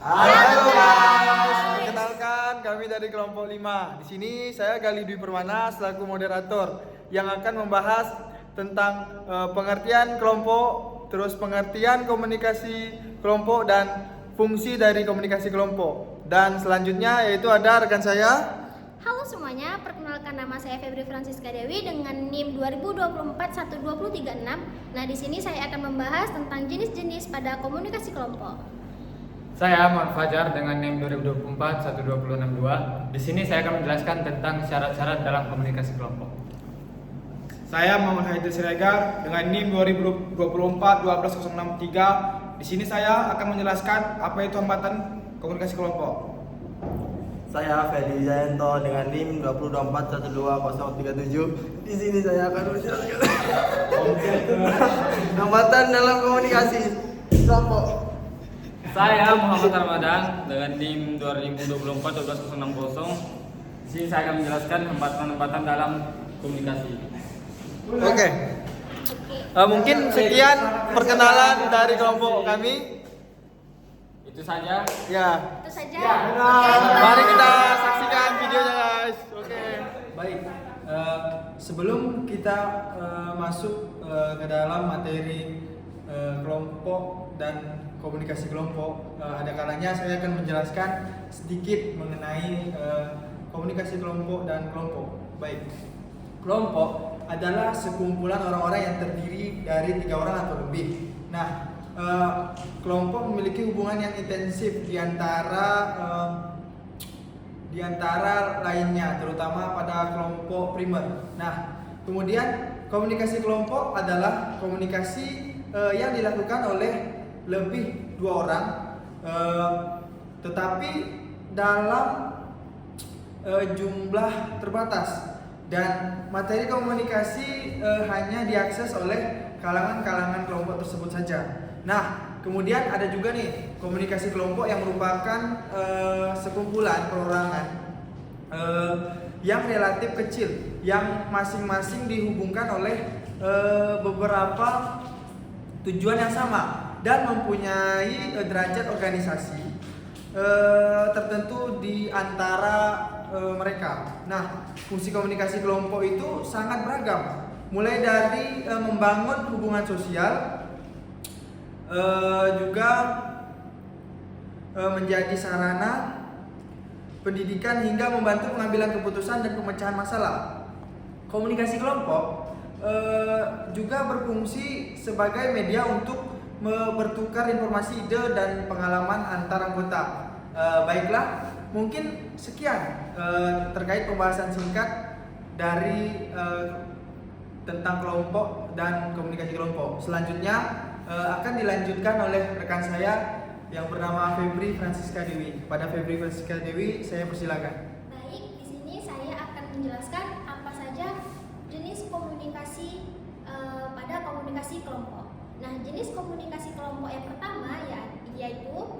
Halo guys, perkenalkan kami dari kelompok 5. Di sini saya Gali Dwi Permana selaku moderator yang akan membahas tentang pengertian kelompok, terus pengertian komunikasi kelompok dan fungsi dari komunikasi kelompok. Dan selanjutnya yaitu ada rekan saya. Halo semuanya, perkenalkan nama saya Febri Francisca Dewi dengan NIM 2024-12036. Nah, di sini saya akan membahas tentang jenis-jenis pada komunikasi kelompok. Saya Muhammad Fajar dengan NIM 2024-12062. Di sini saya akan menjelaskan tentang syarat-syarat dalam komunikasi kelompok. Saya Muhammad Haidir Siregar dengan NIM 2024-12063. Di sini saya akan menjelaskan apa itu hambatan komunikasi kelompok. Saya Fedi Jayanto dengan NIM 2024-12037. Di sini saya akan menjelaskan hambatan dalam komunikasi kelompok. Saya Muhammad Ramadan dengan NIM 2024-12060. Di sini saya akan menjelaskan hambatan-hambatan dalam komunikasi. Oke. Mungkin sekian perkenalan dari kelompok kami. Itu saja. Ya. Itu saja. Mari kita saksikan videonya guys. Oke. Baik, sebelum kita masuk ke dalam materi kelompok dan komunikasi kelompok, ada kalanya saya akan menjelaskan sedikit mengenai komunikasi kelompok dan kelompok. Baik, kelompok adalah sekumpulan orang-orang yang terdiri dari 3 orang atau lebih. Nah, kelompok memiliki hubungan yang intensif di antara lainnya, terutama pada kelompok primer. Nah, kemudian komunikasi kelompok adalah komunikasi yang dilakukan oleh lebih 2 orang, tetapi dalam jumlah terbatas, dan materi komunikasi hanya diakses oleh kalangan-kalangan kelompok tersebut saja. Nah, kemudian ada juga nih komunikasi kelompok yang merupakan sekumpulan perorangan yang relatif kecil, yang masing-masing dihubungkan oleh beberapa tujuan yang sama dan mempunyai derajat organisasi tertentu di antara mereka. Nah, fungsi komunikasi kelompok itu sangat beragam, mulai dari membangun hubungan sosial, juga menjadi sarana pendidikan hingga membantu pengambilan keputusan dan pemecahan masalah. Komunikasi kelompok juga berfungsi sebagai media untuk bertukar informasi, ide, dan pengalaman antar anggota. Baiklah, mungkin sekian terkait pembahasan singkat dari tentang kelompok dan komunikasi kelompok. Selanjutnya akan dilanjutkan oleh rekan saya yang bernama Febri Francisca Dewi. Pada Febri Francisca Dewi, saya persilakan. Baik, di sini saya akan menjelaskan apa saja jenis komunikasi pada komunikasi kelompok. Nah, jenis komunikasi kelompok yang pertama yaitu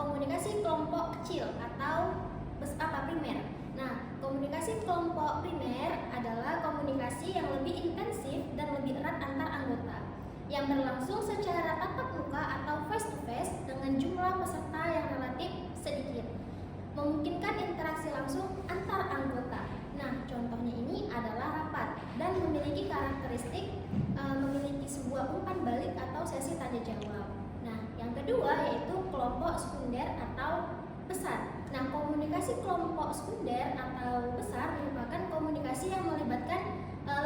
komunikasi kelompok kecil atau primer. Nah, komunikasi kelompok primer adalah komunikasi yang lebih intensif dan lebih erat antar anggota, yang berlangsung secara tatap muka atau face to face dengan jumlah peserta yang relatif sedikit, memungkinkan interaksi langsung antar anggota. Nah, contohnya ini adalah rapat dan memiliki karakteristik memiliki sebuah umpan balik atau sesi tanya jawab. Nah, yang kedua yaitu kelompok sekunder atau besar. Nah, komunikasi kelompok sekunder atau besar merupakan komunikasi yang melibatkan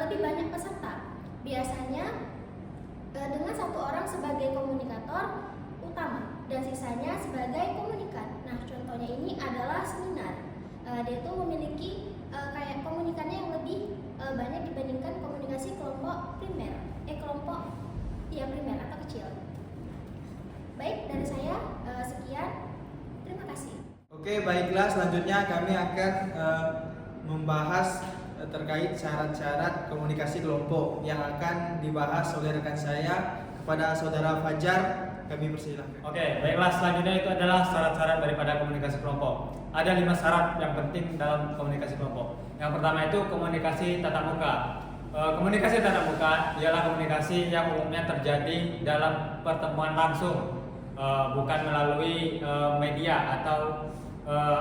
lebih banyak peserta. Biasanya dengan 1 orang sebagai komunikator utama dan sisanya sebagai komunikan. Nah, contohnya ini adalah seminar. Dia itu memiliki kayak komunikannya yang lebih banyak dibandingkan komunikasi kelompok primer, primer atau kecil. Baik, dari saya sekian. Terima kasih. Oke, baiklah, selanjutnya kami akan membahas terkait syarat-syarat komunikasi kelompok yang akan dibahas oleh rekan saya. Kepada saudara Fajar, kami persilakan. Oke, baiklah, selanjutnya itu adalah syarat-syarat daripada komunikasi kelompok. Ada 5 syarat yang penting dalam komunikasi kelompok. Yang pertama itu komunikasi tatap muka. Komunikasi tatap muka ialah komunikasi yang umumnya terjadi dalam pertemuan langsung bukan melalui media atau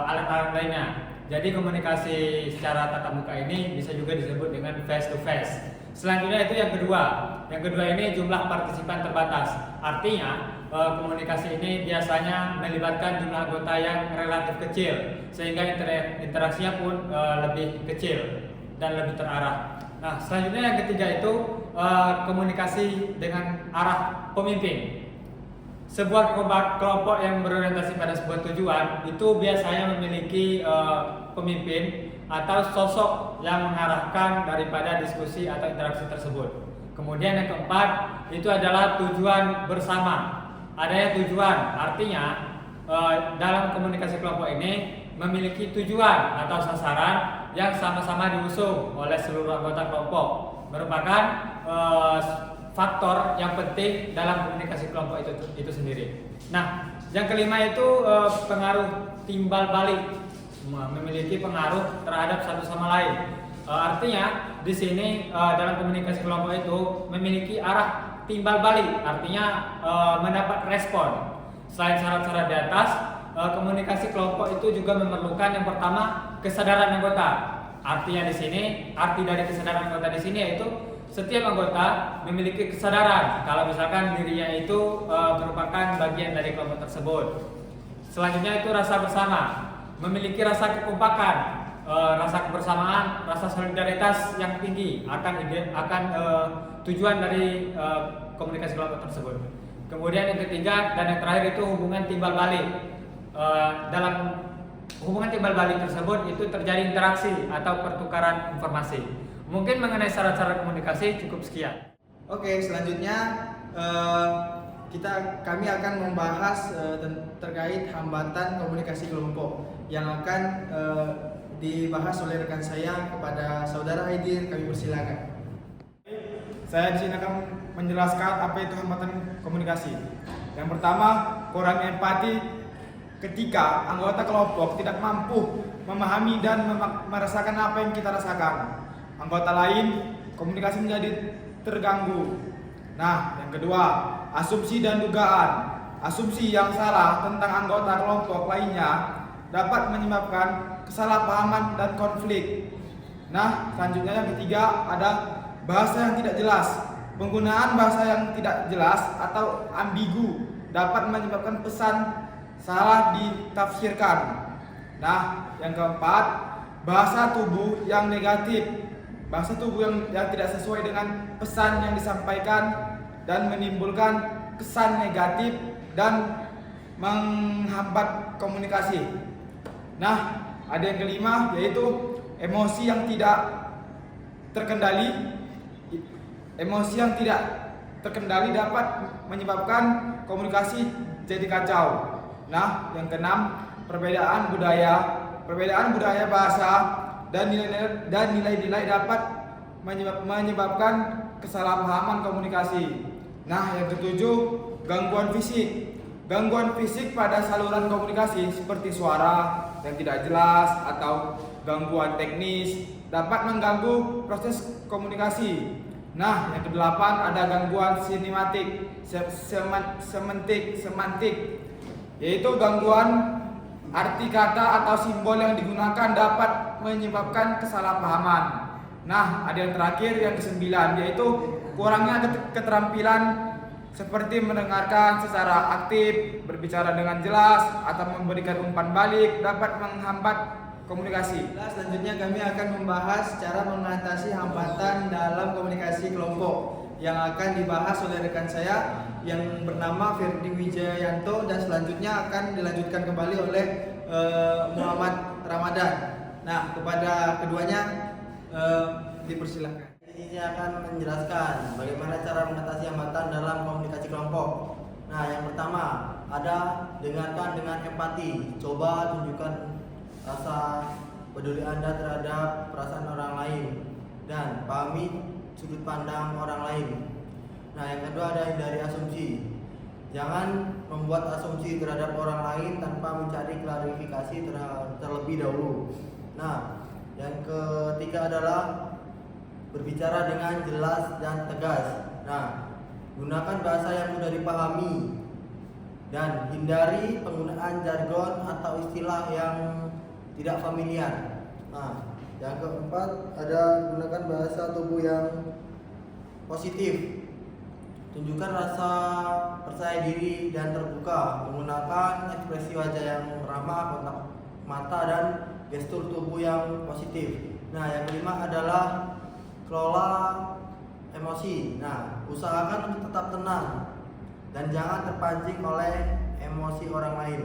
alat-alat lainnya. Jadi komunikasi secara tatap muka ini bisa juga disebut dengan face to face. Selanjutnya itu yang kedua. Yang kedua ini jumlah partisipan terbatas. Artinya komunikasi ini biasanya melibatkan jumlah anggota yang relatif kecil, sehingga interaksinya pun lebih kecil dan lebih terarah. Nah, selanjutnya yang ketiga itu komunikasi dengan arah pemimpin. Sebuah kelompok yang berorientasi pada sebuah tujuan itu biasanya memiliki pemimpin atau sosok yang mengarahkan daripada diskusi atau interaksi tersebut. Kemudian yang keempat itu adalah tujuan bersama. Adanya tujuan, artinya dalam komunikasi kelompok ini memiliki tujuan atau sasaran yang sama-sama diusung oleh seluruh anggota kelompok, merupakan faktor yang penting dalam komunikasi kelompok itu sendiri. Nah, yang kelima itu pengaruh timbal balik, memiliki pengaruh terhadap satu sama lain. Artinya di sini dalam komunikasi kelompok itu memiliki arah timbal balik, artinya mendapat respon. Selain syarat-syarat di atas, komunikasi kelompok itu juga memerlukan yang pertama kesadaran anggota. Artinya di sini, arti dari kesadaran anggota di sini yaitu setiap anggota memiliki kesadaran kalau misalkan dirinya itu merupakan bagian dari kelompok tersebut. Selanjutnya itu rasa bersama, memiliki rasa kekompakan, rasa kebersamaan, rasa solidaritas yang tinggi akan tujuan dari komunikasi kelompok tersebut. Kemudian yang ketiga dan yang terakhir itu hubungan timbal balik. Dalam hubungan timbal balik tersebut itu terjadi interaksi atau pertukaran informasi. Mungkin mengenai syarat-syarat komunikasi cukup sekian. Oke, selanjutnya kami akan membahas terkait hambatan komunikasi kelompok yang akan dibahas oleh rekan saya kepada saudara Aidil. Kami persilakan. Saya di sini akan menjelaskan apa itu hambatan komunikasi. Yang pertama, kurangnya empati ketika anggota kelompok tidak mampu memahami dan merasakan apa yang kita rasakan. Anggota lain komunikasi menjadi terganggu. Nah, yang kedua, asumsi dan dugaan. Asumsi yang salah tentang anggota kelompok lainnya dapat menyebabkan kesalahpahaman dan konflik. Nah, selanjutnya yang ketiga ada bahasa yang tidak jelas. Penggunaan bahasa yang tidak jelas atau ambigu dapat menyebabkan pesan salah ditafsirkan. Nah, yang keempat, bahasa tubuh yang negatif. Bahasa tubuh yang tidak sesuai dengan pesan yang disampaikan dan menimbulkan kesan negatif dan menghambat komunikasi. Nah, ada yang kelima yaitu emosi yang tidak terkendali. Emosi yang tidak terkendali dapat menyebabkan komunikasi jadi kacau. Nah, yang keenam, perbedaan budaya bahasa dan nilai-nilai dapat menyebabkan kesalahpahaman komunikasi. Nah, yang ketujuh, gangguan fisik. Gangguan fisik pada saluran komunikasi seperti suara yang tidak jelas atau gangguan teknis dapat mengganggu proses komunikasi. Nah, yang kedelapan ada gangguan sinematik, semantik, yaitu gangguan arti kata atau simbol yang digunakan dapat menyebabkan kesalahpahaman. Nah, ada yang terakhir yang kesembilan yaitu kurangnya keterampilan seperti mendengarkan secara aktif, berbicara dengan jelas, atau memberikan umpan balik dapat menghambat komunikasi. Selanjutnya kami akan membahas cara mengatasi hambatan dalam komunikasi kelompok yang akan dibahas oleh rekan saya yang bernama Ferdi Wijayanto dan selanjutnya akan dilanjutkan kembali oleh Muhammad Ramadan. Nah, kepada keduanya dipersilakan. Ini akan menjelaskan bagaimana cara mengatasi hambatan dalam komunikasi kelompok. Nah, yang pertama ada dengarkan dengan empati. Coba tunjukkan rasa peduli Anda terhadap perasaan orang lain dan pahami sudut pandang orang lain. Nah, yang kedua ada hindari asumsi. Jangan membuat asumsi terhadap orang lain tanpa mencari klarifikasi terlebih dahulu. Nah, yang ketiga adalah berbicara dengan jelas dan tegas. Nah, gunakan bahasa yang mudah dipahami dan hindari penggunaan jargon atau istilah yang tidak familiar. Nah, yang keempat ada gunakan bahasa tubuh yang positif. Tunjukkan rasa percaya diri dan terbuka, menggunakan ekspresi wajah yang ramah, kontak mata, dan gestur tubuh yang positif. Nah, yang kelima adalah kelola emosi. Nah, usahakan untuk tetap tenang dan jangan terpancing oleh emosi orang lain.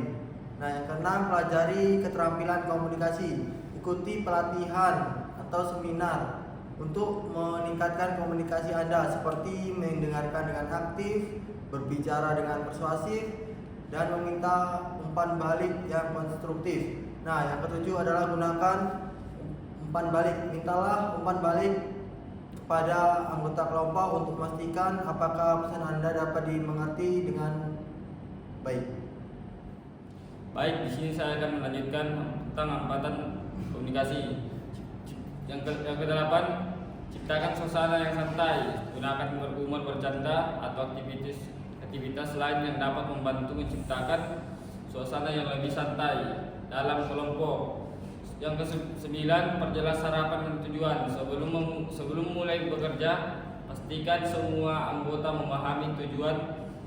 Nah, yang keenam, pelajari keterampilan komunikasi. Ikuti pelatihan atau seminar untuk meningkatkan komunikasi Anda, seperti mendengarkan dengan aktif, berbicara dengan persuasif, dan meminta umpan balik yang konstruktif. Nah, yang ketujuh adalah gunakan umpan balik. Mintalah umpan balik kepada anggota kelompok untuk memastikan apakah pesan Anda dapat dimengerti dengan baik. Baik, di sini saya akan melanjutkan tentang hambatan komunikasi. Yang kedelapan, ciptakan suasana yang santai. Gunakan berhumor, bercanda, atau aktivitas lain yang dapat membantu menciptakan suasana yang lebih santai dalam kelompok. Yang kesembilan, perjelas harapan dan tujuan. Sebelum mulai bekerja, pastikan semua anggota memahami tujuan,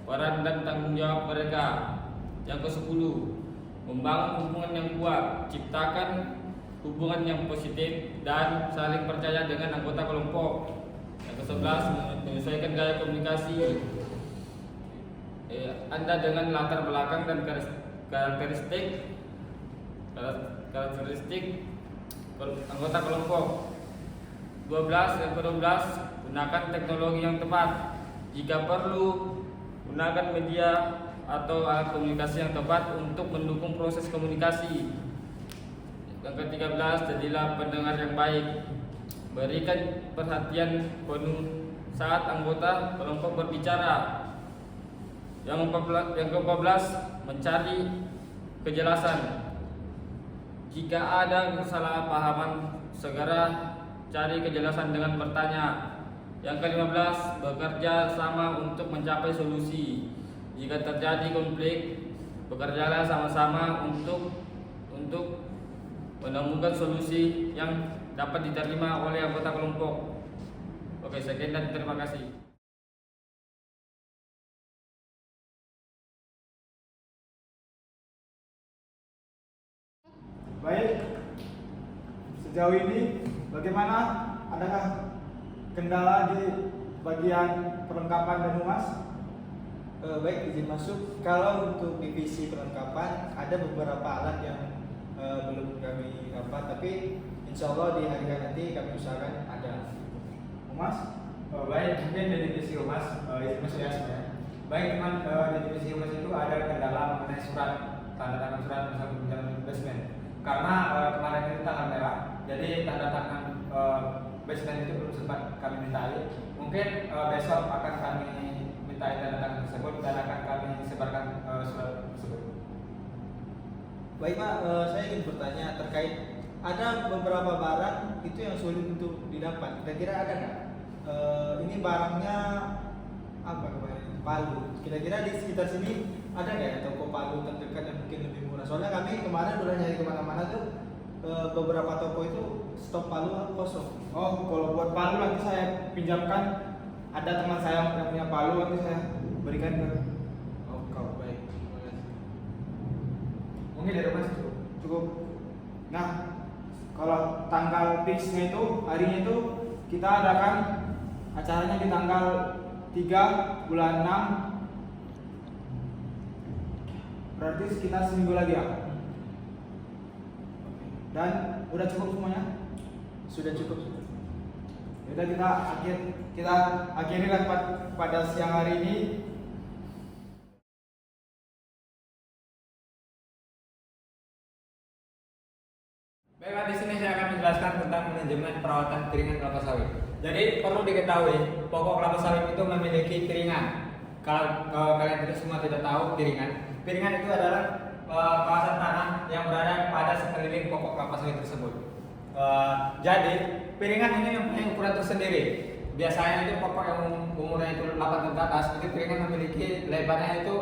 peran, dan tanggung jawab mereka. Yang kesepuluh, membangun hubungan yang kuat. Ciptakan hubungan yang positif dan saling percaya dengan anggota kelompok. Yang ke-11, menyesuaikan gaya komunikasi Anda dengan latar belakang dan karakteristik anggota kelompok. 12, gunakan teknologi yang tepat. Jika perlu, gunakan media atau alat komunikasi yang tepat untuk mendukung proses komunikasi. Yang ke-13, jadilah pendengar yang baik. Berikan perhatian penuh saat anggota kelompok berbicara. Yang ke-14, mencari kejelasan. Jika ada kesalahpahaman, segera cari kejelasan dengan bertanya. Yang ke-15, bekerja sama untuk mencapai solusi. Jika terjadi konflik, bekerjalah sama-sama untuk menemukan solusi yang dapat diterima oleh anggota kelompok. Oke, sekian dan terima kasih. Baik, sejauh ini bagaimana? Adakah kendala di bagian perlengkapan dan humas? Baik, izin masuk. Kalau untuk divisi perlengkapan ada beberapa alat yang belum kami dapat, tapi insya Allah di hari nanti kami usahakan ada. Humas? Baik, mungkin di divisi humas, izin masuk ya sebenarnya. Baik teman, di divisi humas itu ada kendala mengenai surat, tanda tangan surat misalnya berjalan basement. Karena kemarin itu tanggal merah, jadi tanda tangan basement itu belum sempat kami mintai. Mungkin besok akan kami mintai tanda tangan tersebut dan akan kami sebarkan surat tersebut. Baik Pak, saya ingin bertanya terkait ada beberapa barang itu yang sulit untuk didapat. Kira-kira ada nggak? Ini barangnya apa kemarin? Palu. Kira-kira di sekitar sini ada nggak ya toko palu terdekat yang mungkin lebih murah? Soalnya kami kemarin udah nyari kemana-mana tuh, beberapa toko itu stok palu kosong. Oh, kalau buat palu nanti saya pinjamkan. Ada teman saya yang punya palu, nanti saya berikan ke. Oh, kau baik. Terima kasih. Mungkin dari mas cukup. Cukup. Nah, kalau tanggal fixnya itu harinya itu kita adakan acaranya di tanggal 3 bulan 6. Berarti sekitar seminggu lagi ya. Dan udah cukup semuanya? Sudah cukup. Udah kita akhiri pada siang hari ini. Baiklah, di sini saya akan menjelaskan tentang manajemen perawatan piringan kelapa sawit. Jadi perlu diketahui, pokok kelapa sawit itu memiliki piringan. Kalau kalian semua tidak tahu piringan itu adalah kawasan tanah yang berada pada sekeliling pokok kelapa sawit tersebut. Jadi piringan ini mempunyai ukuran tersendiri. Biasanya itu pokok yang umurnya itu 8 tahun ke atas, itu piringan memiliki lebarnya itu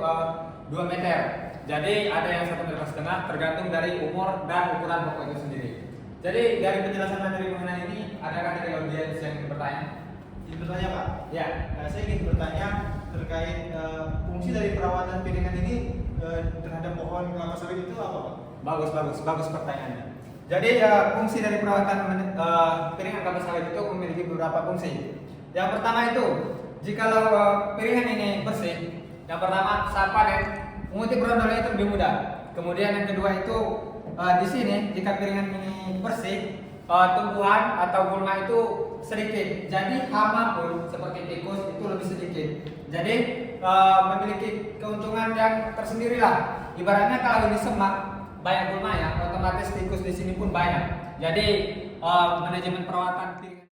2 meter. Jadi ada yang 1,5 meter tergantung dari umur dan ukuran pokok itu sendiri. Jadi dari penjelasan materi mengenai ini, adakah dari audiens yang ingin bertanya? Ingin bertanya Pak? Ya. Saya ingin bertanya terkait fungsi dari perawatan piringan ini terhadap pohon kelapa sawit itu apa Pak? Bagus pertanyaannya. Jadi fungsi dari perawatan piringan kelapa sawit itu memiliki beberapa fungsi. Yang pertama itu, jikalau piringan ini bersih, yang pertama saat panen mengutip brondolnya itu lebih mudah. Kemudian yang kedua itu di sini jika piringan ini bersih, tumbuhan atau gulma itu sedikit. Jadi hama pun seperti tikus itu lebih sedikit. Jadi memiliki keuntungan yang tersendiri lah. Ibaratnya kalau ini semak banyak gulma ya, otomatis tikus di sini pun banyak. Jadi manajemen perawatan piringan